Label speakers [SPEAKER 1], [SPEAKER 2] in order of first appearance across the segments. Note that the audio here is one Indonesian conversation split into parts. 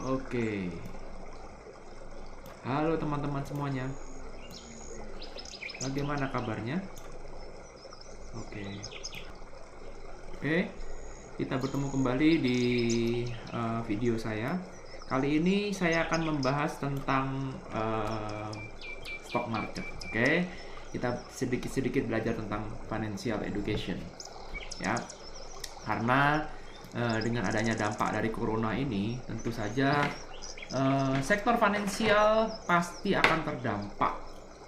[SPEAKER 1] Oke, halo teman-teman semuanya. Bagaimana kabarnya? Oke, oke. Kita bertemu kembali di video saya. Kali ini saya akan membahas tentang stock market. Oke, kita sedikit-sedikit belajar tentang financial education. Ya, karena dengan adanya dampak dari corona ini, tentu saja sektor finansial pasti akan terdampak,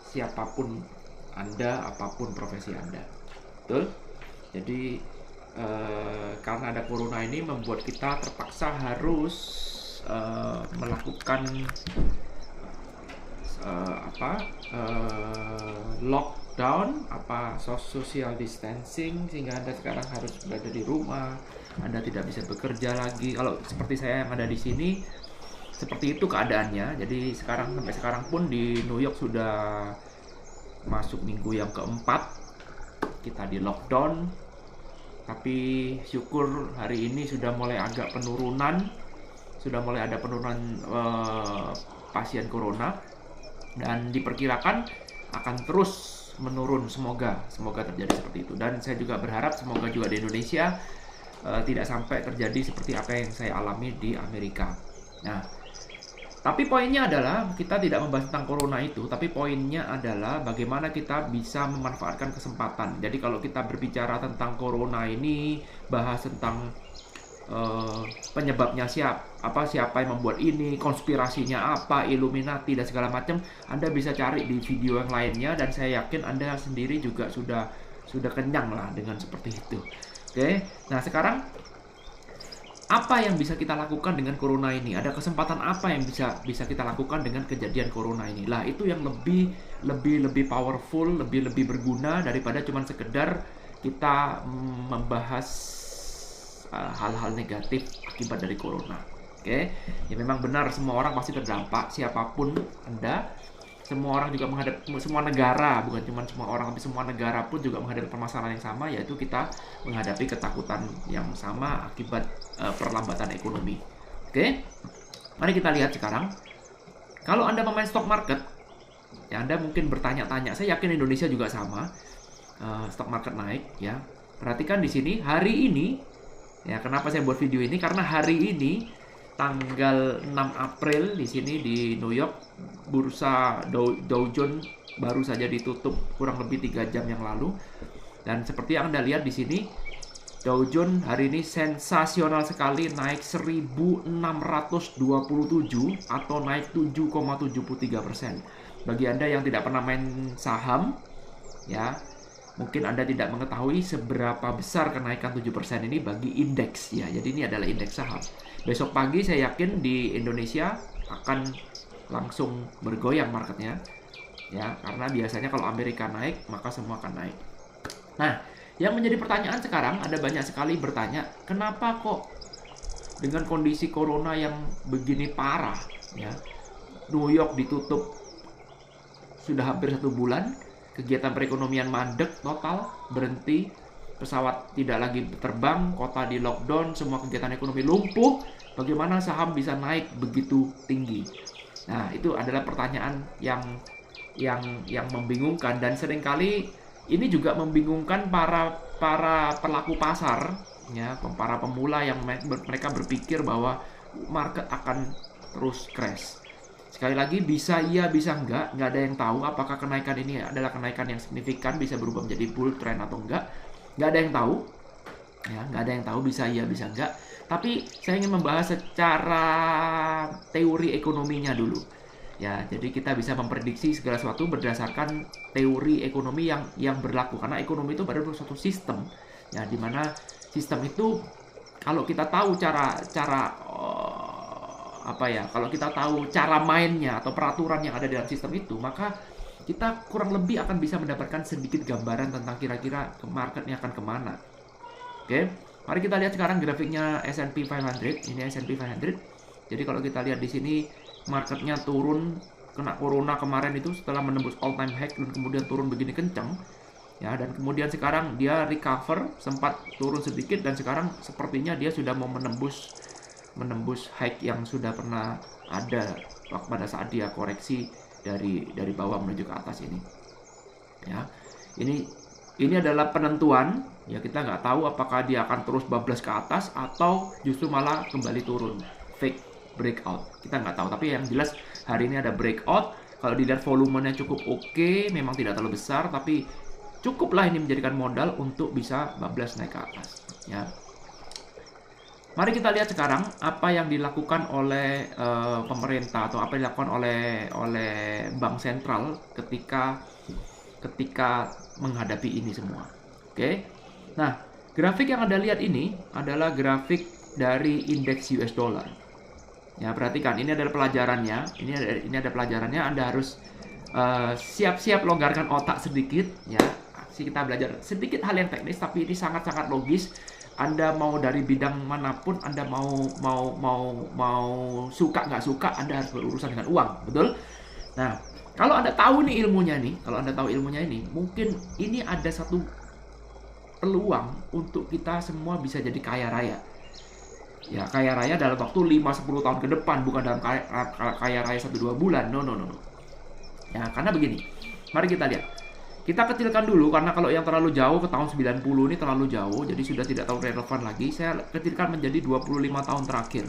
[SPEAKER 1] siapapun Anda, apapun profesi Anda. Betul? Jadi karena ada corona ini membuat kita terpaksa harus melakukan lockdown, social distancing, sehingga Anda sekarang harus berada di rumah. Anda tidak bisa bekerja lagi. Kalau seperti saya yang ada di sini, seperti itu keadaannya. Jadi sampai sekarang pun di New York sudah masuk minggu yang keempat kita di lockdown. Tapi syukur hari ini sudah mulai agak penurunan, sudah mulai ada penurunan pasien corona, dan diperkirakan akan terus menurun. Semoga terjadi seperti itu. Dan saya juga berharap semoga juga di Indonesia tidak sampai terjadi seperti apa yang saya alami di Amerika. Nah, tapi poinnya adalah kita tidak membahas tentang corona itu, tapi poinnya adalah bagaimana kita bisa memanfaatkan kesempatan. Jadi kalau kita berbicara tentang corona ini, bahas tentang penyebabnya siapa yang membuat ini, konspirasinya apa, Illuminati dan segala macam, Anda bisa cari di video yang lainnya, dan saya yakin Anda sendiri juga sudah kenyang lah dengan seperti itu. Oke, nah sekarang apa yang bisa kita lakukan dengan corona ini? Ada kesempatan apa yang bisa kita lakukan dengan kejadian corona ini? Lah, itu yang lebih powerful, lebih berguna daripada cuma sekedar kita membahas hal-hal negatif akibat dari corona. Oke, ya memang benar semua orang pasti terdampak, siapapun Anda. Semua orang juga semua negara, bukan cuma semua orang, tapi semua negara pun juga menghadapi permasalahan yang sama, yaitu kita menghadapi ketakutan yang sama akibat perlambatan ekonomi. Oke, mari kita lihat sekarang. Kalau Anda pemain stock market, ya Anda mungkin bertanya-tanya, saya yakin Indonesia juga sama, stock market naik, ya. Perhatikan di sini hari ini, ya kenapa saya buat video ini? Karena hari ini tanggal 6 April di sini di New York, bursa Dow Jones baru saja ditutup kurang lebih 3 jam yang lalu. Dan seperti yang Anda lihat di sini, Dow Jones hari ini sensasional sekali, naik 1627 atau naik 7,73%. Bagi Anda yang tidak pernah main saham, ya, mungkin Anda tidak mengetahui seberapa besar kenaikan 7% ini bagi indeks, ya. Jadi ini adalah indeks saham. Besok pagi saya yakin di Indonesia akan langsung bergoyang marketnya, ya, karena biasanya kalau Amerika naik maka semua akan naik. Nah, yang menjadi pertanyaan sekarang, ada banyak sekali bertanya, kenapa kok dengan kondisi corona yang begini parah, ya, New York ditutup sudah hampir 1 bulan, kegiatan perekonomian mandek total, berhenti, pesawat tidak lagi terbang, kota di lockdown, semua kegiatan ekonomi lumpuh. Bagaimana saham bisa naik begitu tinggi? Nah, itu adalah pertanyaan yang membingungkan, dan seringkali ini juga membingungkan para pelaku pasar, ya, para pemula yang mereka berpikir bahwa market akan terus crash. Sekali lagi, bisa iya, bisa enggak ada yang tahu apakah kenaikan ini adalah kenaikan yang signifikan, bisa berubah menjadi bull trend atau enggak. Nggak ada yang tahu, ya, nggak ada yang tahu, bisa iya, bisa enggak. Tapi saya ingin membahas secara teori ekonominya dulu, ya. Jadi kita bisa memprediksi segala sesuatu berdasarkan teori ekonomi yang berlaku, karena ekonomi itu adalah suatu sistem, ya, dimana sistem itu kalau kita tahu kalau kita tahu cara mainnya atau peraturan yang ada dalam sistem itu, maka kita kurang lebih akan bisa mendapatkan sedikit gambaran tentang kira-kira marketnya akan kemana. Oke, mari kita lihat sekarang grafiknya S&P 500. Ini S&P 500. Jadi kalau kita lihat di sini, marketnya turun, kena corona kemarin itu setelah menembus all time high dan kemudian turun begini kencang, ya, dan kemudian sekarang dia recover, sempat turun sedikit, dan sekarang sepertinya dia sudah mau menembus menembus high yang sudah pernah ada pada saat dia koreksi dari bawah menuju ke atas ini. Ya, ini adalah penentuan. Ya, kita nggak tahu apakah dia akan terus bablas ke atas atau justru malah kembali turun, fake breakout. Kita nggak tahu. Tapi yang jelas hari ini ada breakout. Kalau dilihat volumenya cukup oke, memang tidak terlalu besar, tapi cukuplah ini menjadikan modal untuk bisa bablas naik ke atas. Ya. Mari kita lihat sekarang apa yang dilakukan oleh pemerintah atau apa yang dilakukan oleh bank sentral ketika menghadapi ini semua. Oke. Nah, grafik yang Anda lihat ini adalah grafik dari indeks US dollar. Ya, perhatikan, ini adalah pelajarannya. Ini ada pelajarannya. Anda harus siap-siap longgarkan otak sedikit, ya. Kita belajar sedikit hal yang teknis, tapi ini sangat-sangat logis. Anda mau dari bidang manapun, Anda mau suka nggak suka, Anda harus berurusan dengan uang, betul? Nah, kalau Anda tahu nih ilmunya nih, mungkin ini ada satu peluang untuk kita semua bisa jadi kaya raya. Ya, kaya raya dalam waktu 5-10 tahun ke depan, bukan dalam kaya raya 1-2 bulan. No. Ya, karena begini. Mari kita lihat. Kita kecilkan dulu, karena kalau yang terlalu jauh ke tahun 90 ini terlalu jauh, jadi sudah tidak terlalu relevan lagi. Saya kecilkan menjadi 25 tahun terakhir.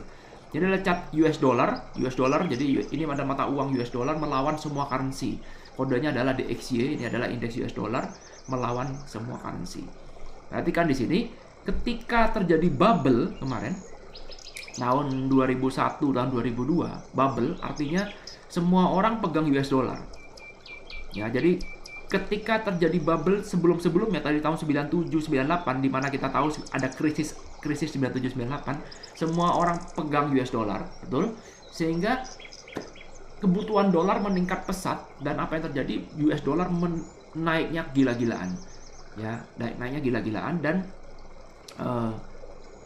[SPEAKER 1] Jadi cat US dollar, jadi ini ada mata uang US dollar melawan semua currency. Kodenya adalah DXY, ini adalah indeks US dollar melawan semua currency. Perhatikan di sini, ketika terjadi bubble kemarin, tahun 2001, tahun 2002, bubble artinya semua orang pegang US dollar. Ya, jadi ketika terjadi bubble sebelum-sebelumnya tadi tahun 97-98 di mana kita tahu ada krisis 97-98, semua orang pegang US dollar, betul? Sehingga kebutuhan dolar meningkat pesat dan apa yang terjadi, US dollar naiknya gila-gilaan. Ya, naiknya gila-gilaan dan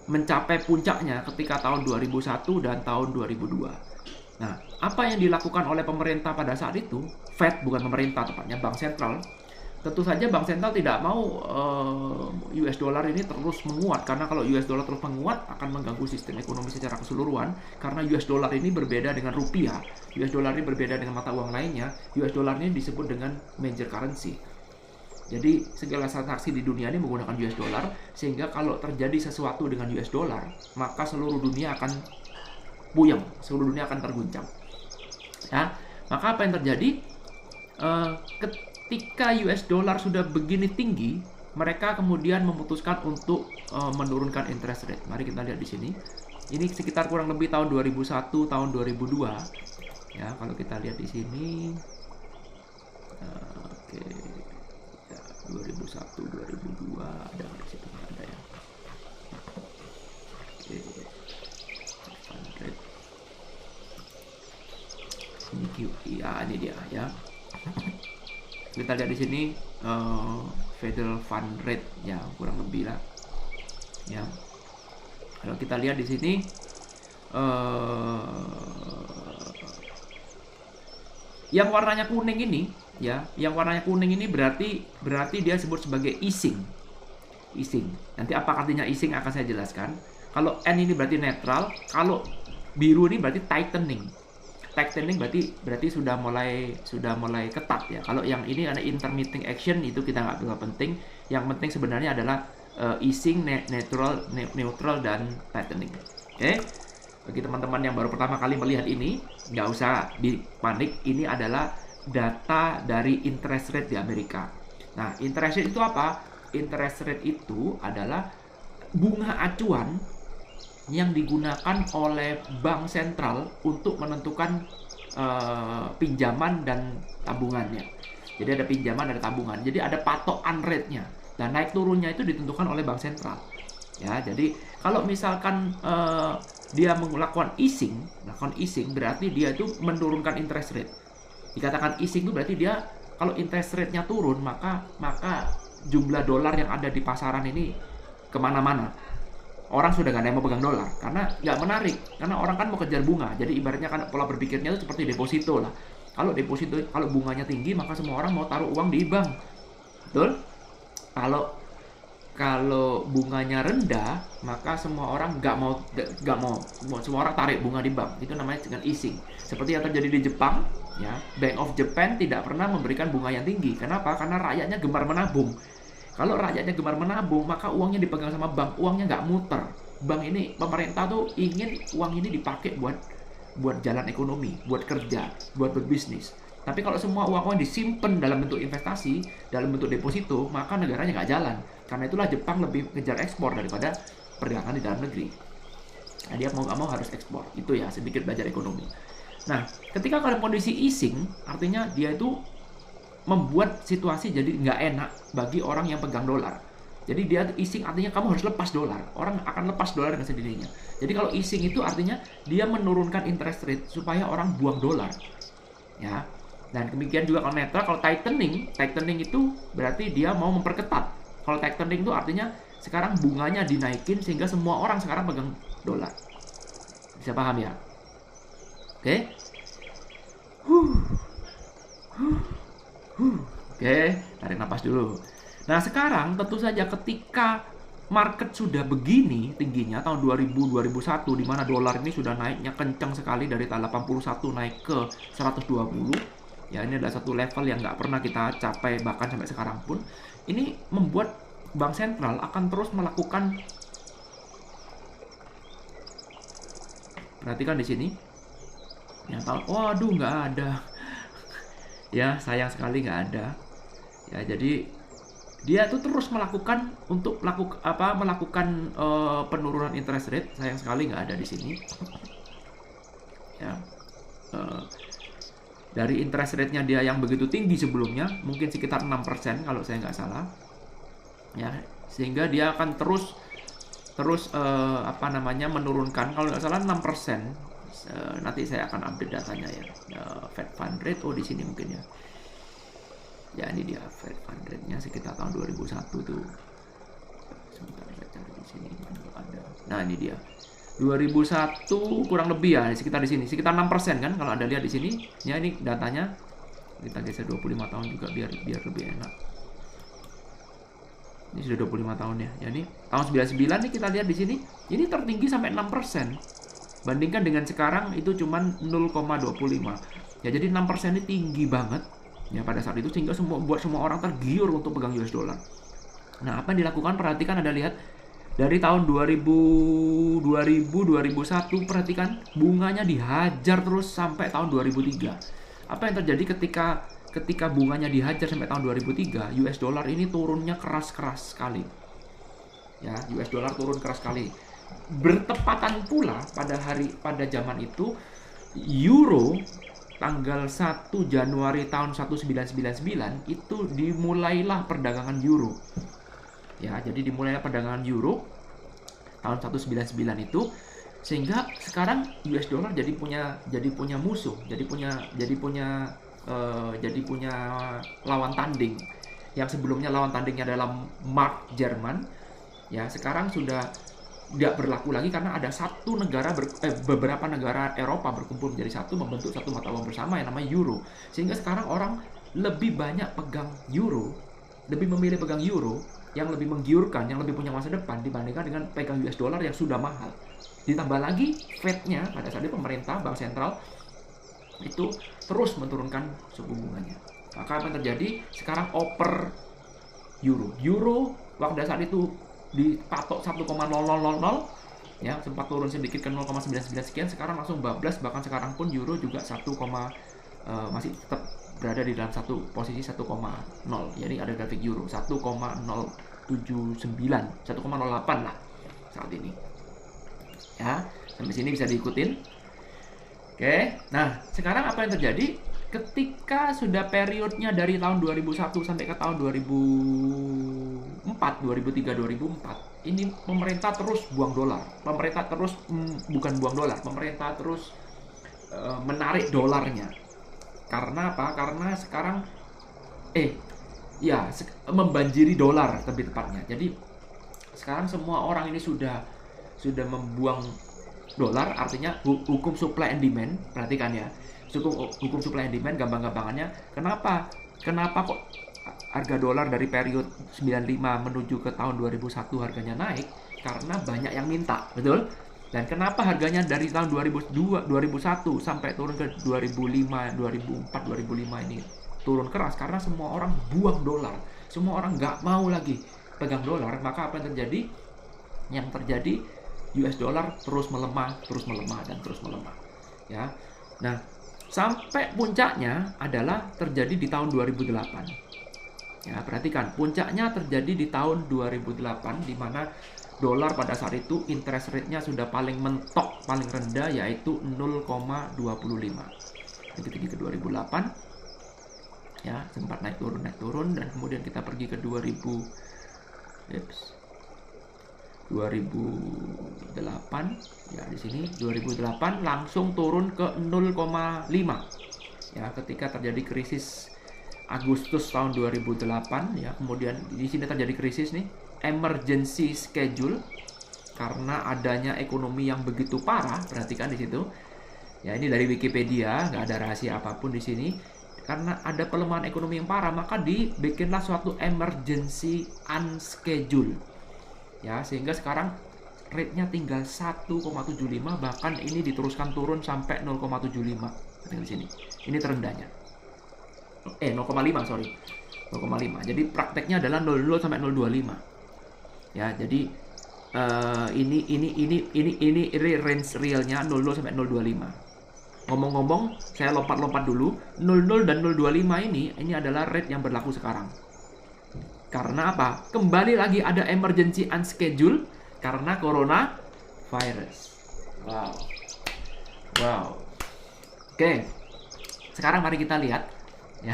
[SPEAKER 1] mencapai puncaknya ketika tahun 2001 dan tahun 2002. Nah, apa yang dilakukan oleh pemerintah pada saat itu, Fed, bukan pemerintah tepatnya, bank sentral, tentu saja bank sentral tidak mau US dollar ini terus menguat, karena kalau US dollar terus menguat akan mengganggu sistem ekonomi secara keseluruhan, karena US dollar ini berbeda dengan rupiah, US dollar ini berbeda dengan mata uang lainnya, US dollar ini disebut dengan major currency. Jadi segala transaksi di dunia ini menggunakan US dollar, sehingga kalau terjadi sesuatu dengan US dollar, maka seluruh dunia akan puyeng, seluruh dunia akan terguncang. Ya, maka apa yang terjadi? Ketika US dollar sudah begini tinggi, mereka kemudian memutuskan untuk menurunkan interest rate. Mari kita lihat di sini. Ini sekitar kurang lebih tahun 2001, tahun 2002. Ya, kalau kita lihat di sini, oke, ya, 2001, 2002 ada di situ, ada ya. Oke. Ini dia ya. Kita lihat di sini Federal Fund Rate ya, kurang lebih lah. Ya. Kalau kita lihat di sini yang warnanya kuning ini ya, yang warnanya kuning ini berarti dia sebut sebagai easing. Nanti apa artinya easing akan saya jelaskan. Kalau N ini berarti netral, kalau biru ini berarti tightening. Tightening berarti sudah mulai ketat ya. Kalau yang ini ada intermittent action, itu kita nggak terlalu penting. Yang penting sebenarnya adalah easing, neutral dan tightening. Oke. Bagi teman-teman yang baru pertama kali melihat ini, nggak usah dipanik. Ini adalah data dari interest rate di Amerika. Nah, interest rate itu apa? Interest rate itu adalah bunga acuan yang digunakan oleh bank sentral untuk menentukan pinjaman dan tabungannya. Jadi ada pinjaman, ada tabungan. Jadi ada patokan rate-nya. Dan naik turunnya itu ditentukan oleh bank sentral. Ya, jadi kalau misalkan dia melakukan easing berarti dia itu menurunkan interest rate. Dikatakan easing itu berarti dia kalau interest rate-nya turun, maka jumlah dolar yang ada di pasaran ini kemana-mana. Orang sudah gak ada yang mau pegang dolar karena nggak menarik, karena orang kan mau kejar bunga. Jadi ibaratnya kan pola berpikirnya itu seperti deposito lah. Kalau bunganya tinggi, maka semua orang mau taruh uang di bank, betul? Kalau bunganya rendah, maka semua orang semua orang tarik bunga di bank. Itu namanya dengan easing. Seperti yang terjadi di Jepang, ya, Bank of Japan tidak pernah memberikan bunga yang tinggi. Kenapa? Karena rakyatnya gemar menabung. Kalau rakyatnya gemar menabung, maka uangnya dipegang sama bank, uangnya nggak muter. Bank ini, pemerintah tuh ingin uang ini dipakai buat jalan ekonomi, buat kerja, buat berbisnis. Tapi kalau semua uang disimpan dalam bentuk investasi, dalam bentuk deposito, maka negaranya nggak jalan. Karena itulah Jepang lebih kejar ekspor daripada perdagangan di dalam negeri. Nah, dia mau nggak mau harus ekspor. Itu ya, sedikit belajar ekonomi. Nah, ketika dalam kondisi easing, artinya dia itu membuat situasi jadi nggak enak bagi orang yang pegang dolar. Jadi dia easing artinya kamu harus lepas dolar. Orang akan lepas dolar dengan sendirinya. Jadi kalau easing itu artinya dia menurunkan interest rate supaya orang buang dolar. Ya. Dan demikian juga kalau netral, kalau tightening itu berarti dia mau memperketat. Kalau tightening itu artinya sekarang bunganya dinaikin sehingga semua orang sekarang pegang dolar. Bisa paham ya? Oke. Oke, tarik napas dulu. Nah, sekarang tentu saja ketika market sudah begini tingginya tahun 2000-2001 di mana dolar ini sudah naiknya kencang sekali dari tahun 81 naik ke 120. Ya, ini adalah satu level yang nggak pernah kita capai bahkan sampai sekarang pun. Ini membuat bank sentral akan terus melakukan, perhatikan di sini. Yang tahu, waduh nggak ada. Ya, sayang sekali nggak ada. Ya, jadi dia tuh terus melakukan penurunan interest rate. Sayang sekali nggak ada di sini. Ya. Dari interest rate-nya dia yang begitu tinggi sebelumnya, mungkin sekitar 6% kalau saya nggak salah, ya, sehingga dia akan terus menurunkan, kalau nggak salah 6%. Nanti saya akan update datanya ya. Fed Fund Rate, di sini mungkin ya. Ya, ini dia Fed Fund Rate-nya sekitar tahun 2001 tuh. Sebentar saya cari di sini ada. Nah, ini dia. 2001 kurang lebih ya sekitar di sini, sekitar 6% kan kalau Anda lihat di sini. Ya, ini datanya. Kita geser 25 tahun juga biar lebih enak. Ini sudah 25 tahun ya. Ya, ini tahun 99 nih kita lihat di sini. Ini tertinggi sampai 6%. Bandingkan dengan sekarang itu cuma 0,25. Ya, jadi 6% ini tinggi banget ya pada saat itu, sehingga buat semua orang tergiur untuk pegang US dollar. Nah, apa yang dilakukan? Perhatikan, Anda lihat dari tahun 2001, perhatikan bunganya dihajar terus sampai tahun 2003. Apa yang terjadi ketika bunganya dihajar sampai tahun 2003? US dollar ini turunnya keras sekali. Ya, US dollar turun keras sekali. Bertepatan pula pada zaman itu euro tanggal 1 Januari tahun 1999 itu dimulailah perdagangan euro. Ya, jadi dimulailah perdagangan euro tahun 1999 itu, sehingga sekarang US dollar jadi punya musuh, jadi punya lawan tanding. Yang sebelumnya lawan tandingnya adalah Mark Jerman, ya sekarang sudah tidak berlaku lagi karena ada beberapa negara Eropa berkumpul menjadi satu, membentuk satu mata uang bersama yang namanya euro. Sehingga sekarang orang lebih banyak pegang euro, lebih memilih pegang euro yang lebih menggiurkan, yang lebih punya masa depan dibandingkan dengan pegang US dollar yang sudah mahal. Ditambah lagi Fed-nya pada saat itu, pemerintah bank sentral itu terus menurunkan suku bunganya. Maka apa yang terjadi? Sekarang oper euro waktu saat itu dipatok 1,0000 ya, sempat turun sedikit ke 0,99 sekian, sekarang langsung bablas, bahkan sekarang pun euro juga masih tetap berada di dalam satu posisi 1,0. Jadi ada grafik euro 1,079, 1,08 lah saat ini. Ya, sampai sini bisa diikutin. Oke, nah sekarang apa yang terjadi? Ketika sudah periodnya dari tahun 2001 sampai ke tahun 2003, 2004, ini pemerintah terus buang dolar. Pemerintah terus pemerintah terus menarik dolarnya. Karena apa? Karena sekarang membanjiri dolar lebih tepatnya. Jadi sekarang semua orang ini sudah membuang dolar, artinya hukum supply and demand. Perhatikan ya. Hukum supply and demand, gampang-gampangannya, kenapa kok harga dolar dari periode 95 menuju ke tahun 2001 harganya naik karena banyak yang minta, betul? Dan kenapa harganya dari tahun 2002, 2001 sampai turun ke 2005, 2004, 2005 ini turun keras karena semua orang buang dolar. Semua orang nggak mau lagi pegang dolar, maka apa yang terjadi? Yang terjadi US dollar terus melemah, dan terus melemah. Ya. Nah, sampai puncaknya adalah terjadi di tahun 2008. Ya, perhatikan, puncaknya terjadi di tahun 2008 di mana dolar pada saat itu interest rate-nya sudah paling mentok, paling rendah, yaitu 0,25. Begitu ke 2008, ya sempat naik turun, dan kemudian kita pergi ke 2008, ya di sini 2008 langsung turun ke 0,5. Ya, ketika terjadi krisis Agustus tahun 2008, ya kemudian di sini terjadi krisis nih, emergency schedule karena adanya ekonomi yang begitu parah. Perhatikan di situ. Ya, ini dari Wikipedia, nggak ada rahasia apapun di sini. Karena ada pelemahan ekonomi yang parah, maka dibikinlah suatu emergency unschedule. Ya, sehingga sekarang rate-nya tinggal 1,75, bahkan ini diteruskan turun sampai 0,75. Di sini. Ini terendahnya. 0,5, sorry. 0,5. Jadi prakteknya adalah 0,0 sampai 0,25. Ya, jadi ini range realnya 00 sampai 0,25. Ngomong-ngomong, saya lompat dulu. 00 dan 0,25 ini adalah rate yang berlaku sekarang. Karena apa? Kembali lagi ada emergency unschedule karena coronavirus. Wow. Oke. Sekarang mari kita lihat. Ya.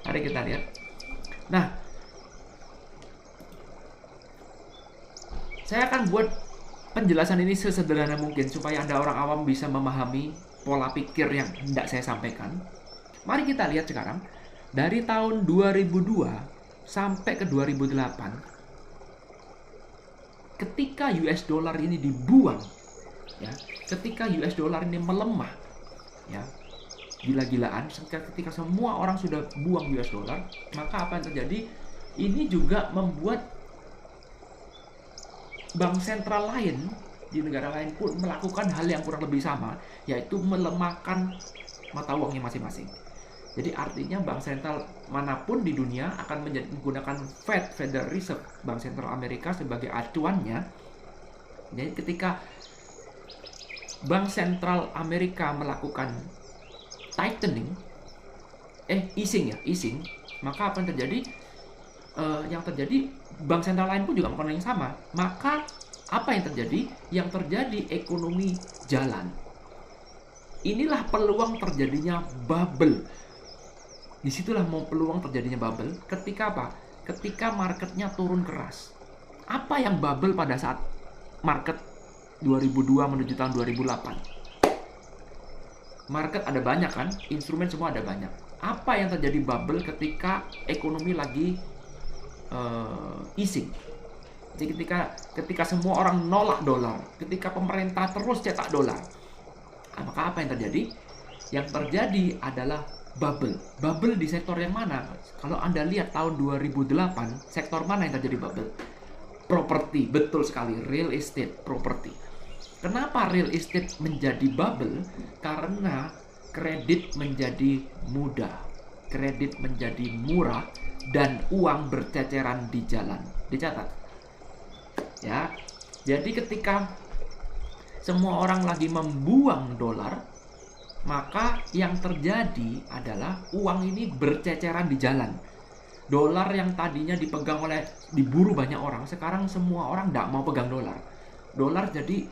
[SPEAKER 1] Mari kita lihat. Nah, saya akan buat penjelasan ini sesederhana mungkin supaya Anda orang awam bisa memahami pola pikir yang hendak saya sampaikan. Mari kita lihat sekarang dari tahun 2002 sampai ke 2008, ketika US dollar ini dibuang, ya, ketika US dollar ini melemah, ya, gila-gilaan, ketika semua orang sudah buang US dollar, maka apa yang terjadi? Ini juga membuat bank sentral lain di negara lain pun melakukan hal yang kurang lebih sama, yaitu melemahkan mata uangnya masing-masing. Jadi artinya bank sentral manapun di dunia akan menggunakan Federal Reserve, Bank Sentral Amerika, sebagai acuannya. Jadi ketika Bank Sentral Amerika melakukan easing, maka apa yang terjadi? Yang terjadi bank sentral lain pun juga melakukan yang sama. Maka apa yang terjadi? Yang terjadi ekonomi jalan. Inilah peluang terjadinya bubble. Disitulah mau peluang terjadinya bubble. Ketika apa? Ketika marketnya turun keras. Apa yang bubble pada saat market 2002 menuju tahun 2008? Market ada banyak kan? Instrumen semua ada banyak. Apa yang terjadi bubble ketika ekonomi lagi easing? Jadi ketika semua orang nolak dolar, ketika pemerintah terus cetak dolar, maka apa yang terjadi? Yang terjadi adalah bubble. Bubble di sektor yang mana? Kalau Anda lihat tahun 2008, sektor mana yang terjadi bubble? Properti, betul sekali, real estate, properti. Kenapa real estate menjadi bubble? Karena kredit menjadi mudah, kredit menjadi murah, dan uang berceceran di jalan. Dicatat. Ya. Jadi ketika semua orang lagi membuang dolar, maka yang terjadi adalah uang ini berceceran di jalan. Dolar yang tadinya diburu banyak orang, sekarang semua orang tidak mau pegang dolar. Dolar jadi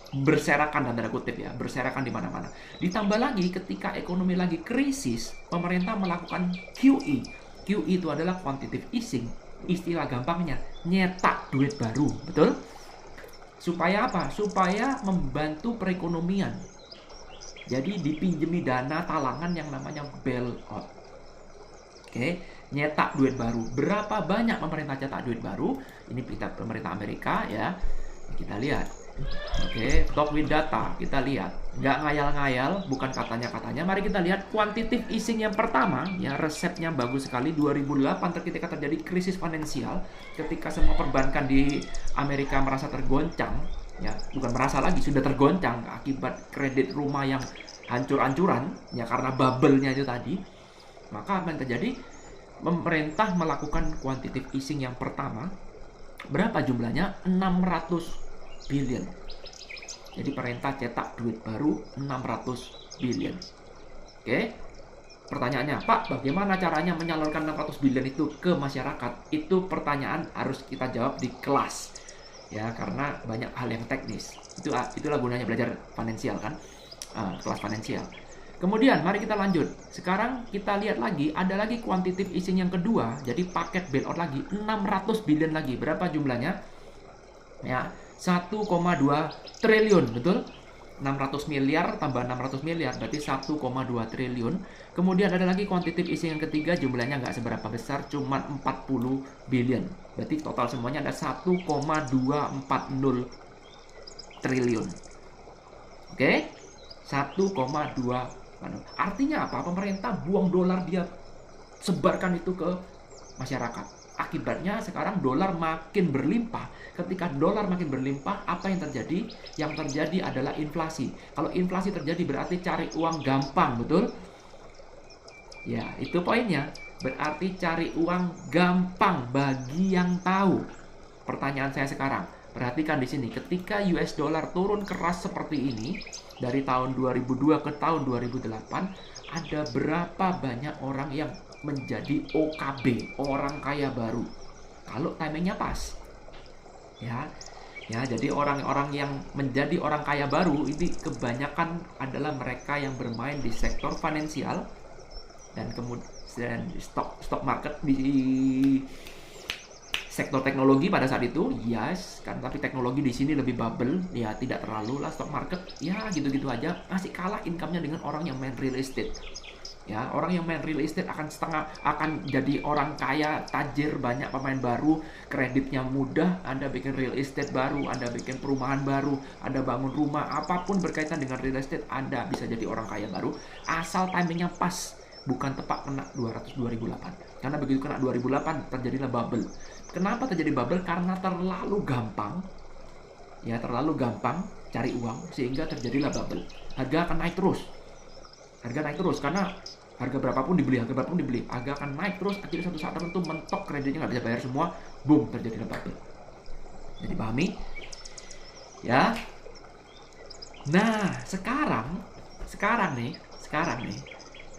[SPEAKER 1] berserakan, dan tanda kutip ya, berserakan di mana-mana. Ditambah lagi ketika ekonomi lagi krisis, pemerintah melakukan QE. QE itu adalah quantitative easing. Istilah gampangnya, nyetak duit baru, betul? Supaya apa? Supaya membantu perekonomian. Jadi dipinjemi dana talangan yang namanya bailout. Oke, nyetak duit baru. Berapa banyak pemerintah cetak duit baru? Ini pemerintah Amerika ya. Kita lihat. Oke, talk with data. Kita lihat, nggak ngayal-ngayal, bukan katanya-katanya. Mari kita lihat quantitative easing yang pertama, ya resepnya bagus sekali. 2008 ketika terjadi krisis finansial, ketika semua perbankan di Amerika merasa tergoncang, ya bukan merasa lagi, sudah tergoncang akibat kredit rumah yang hancur-hancuran, ya karena bubble-nya itu tadi. Maka apa yang terjadi? Pemerintah melakukan quantitative easing yang pertama. Berapa jumlahnya? 600 billion. Jadi pemerintah cetak duit baru 600 billion. Oke. Pertanyaannya, Pak, bagaimana caranya menyalurkan 600 billion itu ke masyarakat? Itu pertanyaan harus kita jawab di kelas. Ya, karena banyak hal yang teknis. Itulah gunanya belajar finansial kan? Kelas finansial. Kemudian mari kita lanjut. Sekarang kita lihat lagi, ada lagi quantitative easing yang kedua. Jadi paket bailout lagi, 600 billion lagi. Berapa jumlahnya? Ya, 1,2 triliun, betul? 600 miliar tambah 600 miliar berarti 1,2 triliun. Kemudian ada lagi quantitative easing yang ketiga, jumlahnya nggak seberapa besar, cuma 40 billion. Berarti total semuanya ada 1,240 triliun. Oke? 1,2. Artinya apa? Pemerintah buang dolar, dia sebarkan itu ke masyarakat. Akibatnya sekarang dolar makin berlimpah. Ketika dolar makin berlimpah, apa yang terjadi? Yang terjadi adalah inflasi. Kalau inflasi terjadi berarti cari uang gampang, betul? Ya, itu poinnya. Berarti cari uang gampang bagi yang tahu. Pertanyaan saya sekarang, perhatikan di sini, ketika US dollar turun keras seperti ini dari tahun 2002 ke tahun 2008, ada berapa banyak orang yang menjadi OKB, orang kaya baru, kalau timingnya pas. Ya, jadi orang-orang yang menjadi orang kaya baru ini kebanyakan adalah mereka yang bermain di sektor finansial dan kemudian stock market, di sektor teknologi pada saat itu, yes, kan, tapi teknologi di sini lebih bubble, ya tidak terlalu lah stock market, ya gitu-gitu aja, masih kalah income-nya dengan orang yang main real estate. Ya, orang yang main real estate akan jadi orang kaya, tajir, banyak pemain baru, kreditnya mudah, Anda bikin real estate baru, Anda bikin perumahan baru, Anda bangun rumah, apapun berkaitan dengan real estate, Anda bisa jadi orang kaya baru, asal timingnya pas, bukan tepat kena 2008. Karena begitu kena 2008, terjadilah bubble. Kenapa terjadi bubble? Karena terlalu gampang, ya terlalu gampang cari uang, sehingga terjadilah bubble. Harga akan naik terus. Karena harga berapapun dibeli, harga akan naik terus. Akhirnya suatu saat tertentu mentok, kreditnya nggak bisa bayar semua, boom, terjadi bubble. Jadi pahami? Ya. Nah, sekarang nih,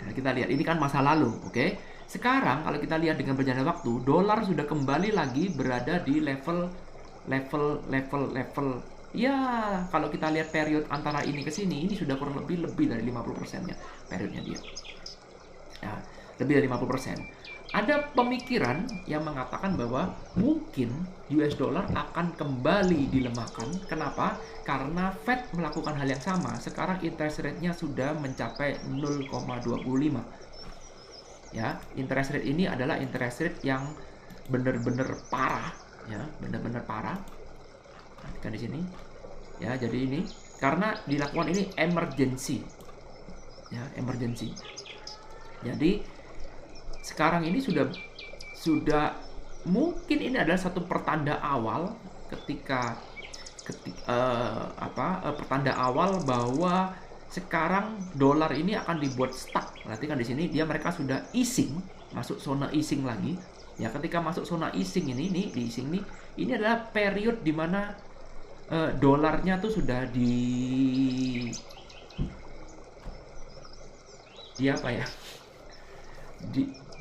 [SPEAKER 1] nah, kita lihat ini kan masa lalu, oke? Sekarang kalau kita lihat dengan berjalannya waktu, dolar sudah kembali lagi berada di level. Ya, kalau kita lihat period antara ini ke sini, ini sudah kurang lebih dari 50%-nya periodnya dia. Ya, lebih dari 50%. Ada pemikiran yang mengatakan bahwa mungkin US dollar akan kembali dilemahkan. Kenapa? Karena Fed melakukan hal yang sama. Sekarang interest rate-nya sudah mencapai 0,25. Ya, interest rate ini adalah interest rate yang benar-benar parah, ya, benar-benar parah. Perhatikan di sini. Ya, jadi ini karena dilakukan ini emergency. Ya, emergency. Jadi sekarang ini sudah mungkin ini adalah satu pertanda awal pertanda awal bahwa sekarang dolar ini akan dibuat stuck. Perhatikan di sini mereka sudah easing, masuk zona easing lagi. Ya, ketika masuk zona easing ini adalah period di mana dolarnya tuh sudah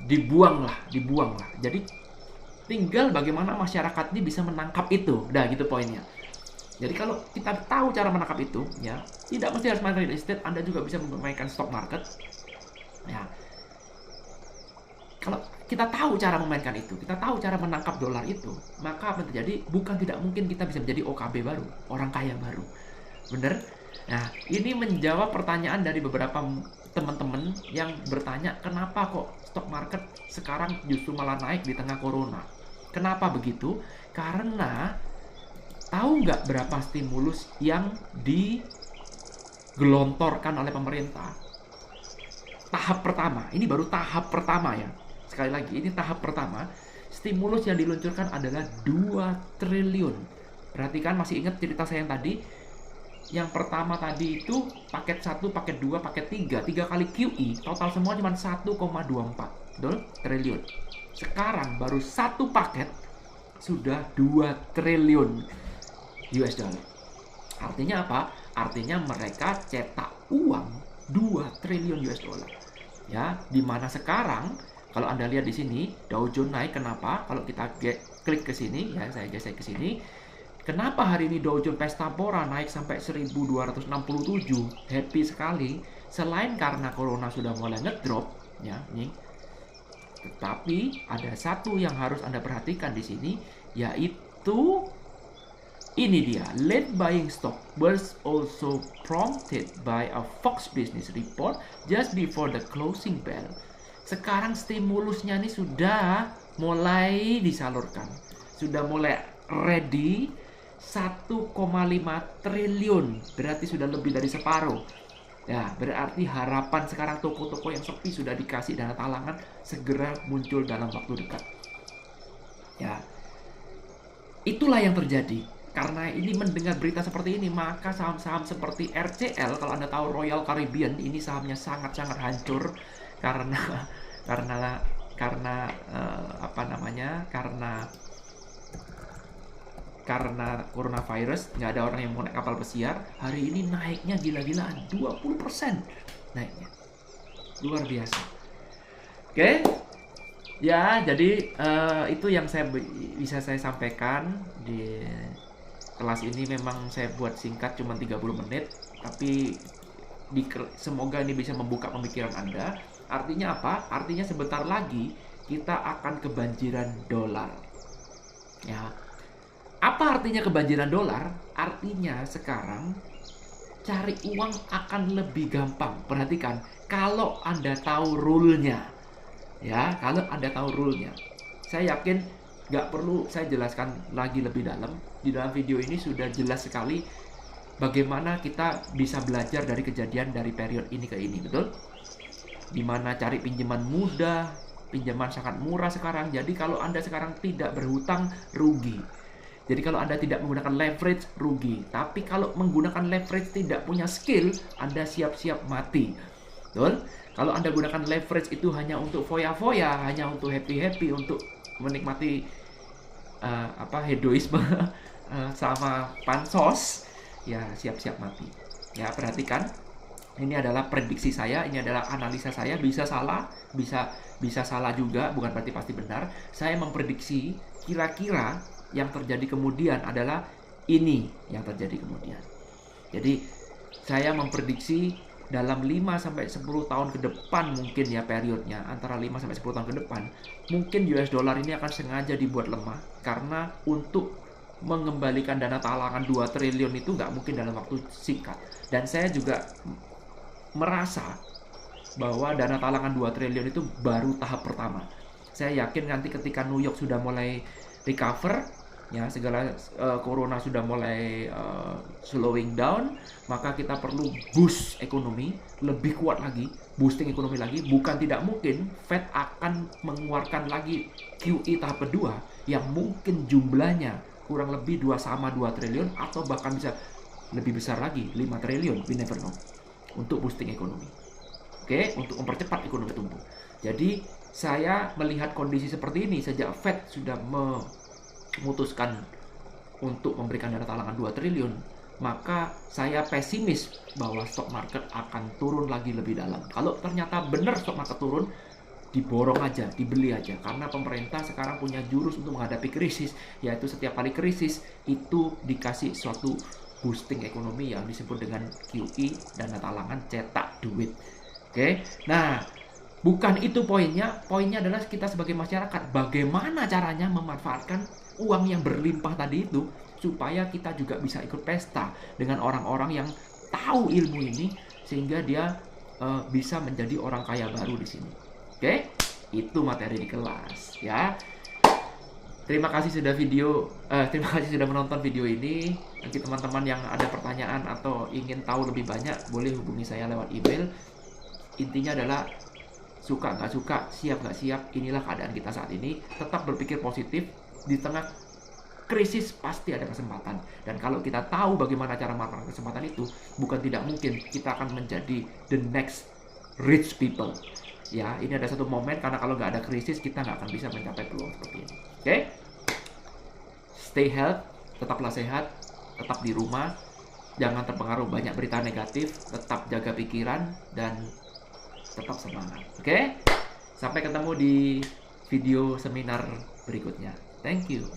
[SPEAKER 1] dibuang lah. Jadi tinggal bagaimana masyarakat ini bisa menangkap itu. Nah, gitu poinnya. Jadi kalau kita tahu cara menangkap itu, ya, tidak mesti harus main real estate, Anda juga bisa memainkan stock market. Ya. Kalau kita tahu cara memainkan itu, kita tahu cara menangkap dolar itu, maka apa yang terjadi? Bukan tidak mungkin kita bisa menjadi OKB baru, orang kaya baru. Bener? Nah, ini menjawab pertanyaan dari beberapa teman-teman yang bertanya, kenapa kok stock market sekarang justru malah naik di tengah corona? Kenapa begitu? Karena Tahu nggak berapa stimulus yang digelontorkan oleh pemerintah? Tahap pertama, ini baru tahap pertama ya. Sekali lagi, ini tahap pertama. Stimulus yang diluncurkan adalah 2 triliun. Perhatikan, masih ingat cerita saya yang tadi? Yang pertama tadi itu paket 1, paket 2, paket 3. 3 kali QE, total semua cuma 1,24. Betul? Triliun. Sekarang baru satu paket sudah 2 triliun US dollar. Artinya apa? Artinya mereka cetak uang 2 triliun US dollar. Ya, dimana sekarang kalau Anda lihat di sini Dow Jones naik, kenapa? Kalau kita klik ke sini ya, saya geser ke sini. Kenapa hari ini Dow Jones Pesta Pora naik sampai 1267? Happy sekali. Selain karena corona sudah mulai ngedrop ya, ini. Tetapi ada satu yang harus Anda perhatikan di sini, yaitu ini dia, late buying stock was also prompted by a Fox Business report just before the closing bell. Sekarang stimulusnya ini sudah mulai disalurkan. Sudah mulai ready, 1,5 triliun. Berarti sudah lebih dari separuh. Ya, berarti harapan sekarang toko-toko yang sepi sudah dikasih dana talangan segera muncul dalam waktu dekat. Ya, itulah yang terjadi. Karena ini mendengar berita seperti ini, maka saham-saham seperti RCL, kalau Anda tahu Royal Caribbean, ini sahamnya sangat-sangat hancur karena coronavirus, nggak ada orang yang mau naik kapal pesiar. Hari ini naiknya gila-gilaan, 20% naiknya, luar biasa. Oke. Ya, jadi itu yang bisa saya sampaikan di kelas ini. Memang saya buat singkat cuma 30 menit, tapi semoga ini bisa membuka pemikiran Anda. Artinya apa? Artinya sebentar lagi kita akan kebanjiran dolar. Ya. Apa artinya kebanjiran dolar? Artinya sekarang cari uang akan lebih gampang. Perhatikan, kalau Anda tahu rule-nya. Ya, kalau Anda tahu rule-nya. Saya yakin nggak perlu saya jelaskan lagi lebih dalam. Di dalam video ini sudah jelas sekali bagaimana kita bisa belajar dari kejadian dari periode ini ke ini, betul? Dimana cari pinjaman mudah, pinjaman sangat murah sekarang. Jadi kalau Anda sekarang tidak berhutang, rugi. Jadi kalau Anda tidak menggunakan leverage, rugi. Tapi kalau menggunakan leverage tidak punya skill, Anda siap-siap mati. Betul? Kalau Anda gunakan leverage itu hanya untuk foya-foya, hanya untuk happy-happy, untuk menikmati hedoisme sama pansos, ya siap-siap mati. Ya, perhatikan. Ini adalah prediksi saya, ini adalah analisa saya, bisa salah, bisa salah juga, bukan berarti pasti benar. Saya memprediksi kira-kira yang terjadi kemudian adalah ini yang terjadi kemudian. Jadi saya memprediksi dalam 5-10 tahun ke depan, mungkin ya periodnya antara 5-10 tahun ke depan, mungkin US dollar ini akan sengaja dibuat lemah karena untuk mengembalikan dana talangan 2 triliun itu nggak mungkin dalam waktu singkat. Dan saya juga merasa bahwa dana talangan 2 triliun itu baru tahap pertama. Saya yakin nanti ketika New York sudah mulai recover, ya segala corona sudah mulai slowing down, maka kita perlu boost ekonomi lebih kuat lagi, boosting ekonomi lagi. Bukan tidak mungkin Fed akan mengeluarkan lagi QE tahap kedua yang mungkin jumlahnya kurang lebih 2 triliun atau bahkan bisa lebih besar lagi, 5 triliun, we never know, untuk boosting ekonomi. Oke, untuk mempercepat ekonomi tumbuh. Jadi saya melihat kondisi seperti ini sejak Fed sudah memutuskan untuk memberikan dana talangan 2 triliun, maka saya pesimis bahwa stock market akan turun lagi lebih dalam. Kalau ternyata benar stock market turun, diborong aja, dibeli aja, karena pemerintah sekarang punya jurus untuk menghadapi krisis, yaitu setiap kali krisis itu dikasih suatu boosting ekonomi yang disebut dengan QE, dana talangan cetak duit. Oke, nah bukan itu poinnya. Poinnya adalah kita sebagai masyarakat bagaimana caranya memanfaatkan uang yang berlimpah tadi itu supaya kita juga bisa ikut pesta dengan orang-orang yang tahu ilmu ini sehingga dia bisa menjadi orang kaya baru di sini. Oke, itu materi di kelas ya. Terima kasih sudah menonton video ini. Nanti teman-teman yang ada pertanyaan atau ingin tahu lebih banyak, boleh hubungi saya lewat email. Intinya adalah suka nggak suka, siap nggak siap, inilah keadaan kita saat ini. Tetap berpikir positif, di tengah krisis pasti ada kesempatan. Dan kalau kita tahu bagaimana cara memanfaatkan kesempatan itu, bukan tidak mungkin kita akan menjadi the next rich people. Ya, ini ada satu momen, karena kalau nggak ada krisis, kita nggak akan bisa mencapai peluang seperti ini. Oke? Stay healthy, tetaplah sehat, tetap di rumah, jangan terpengaruh banyak berita negatif, tetap jaga pikiran, dan tetap semangat. Oke? Sampai ketemu di video seminar berikutnya. Thank you.